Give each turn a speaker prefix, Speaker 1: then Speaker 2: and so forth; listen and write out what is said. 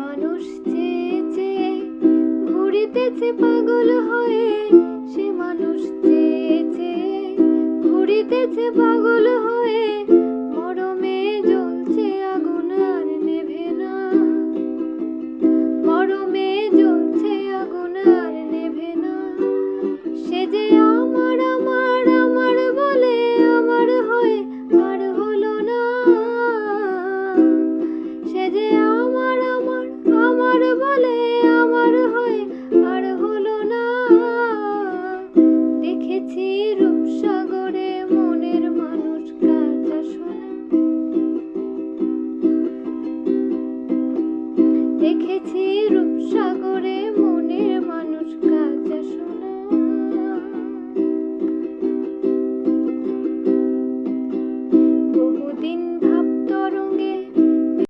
Speaker 1: মানুষ চেয়ে চেয়ে ঘুরিতেছে পাগল হয়ে, সে মানুষ চেয়ে চেয়ে ঘুরিতেছে পাগল হয়ে। মরমে জ্বলছে আগুন আর নেভে না, মরমে জ্বলছে আগুন আর নেভে না। সে যে আমার আমার আমার বলে আমার হয়ে আর হলো না, সে যে আমার আমার আমার বলে আমার হয়ে আর হলো না। দেখেছি রূপসাগরে মনের মানুষ কাঁদা শোনা, দেখেছি রূপসাগরে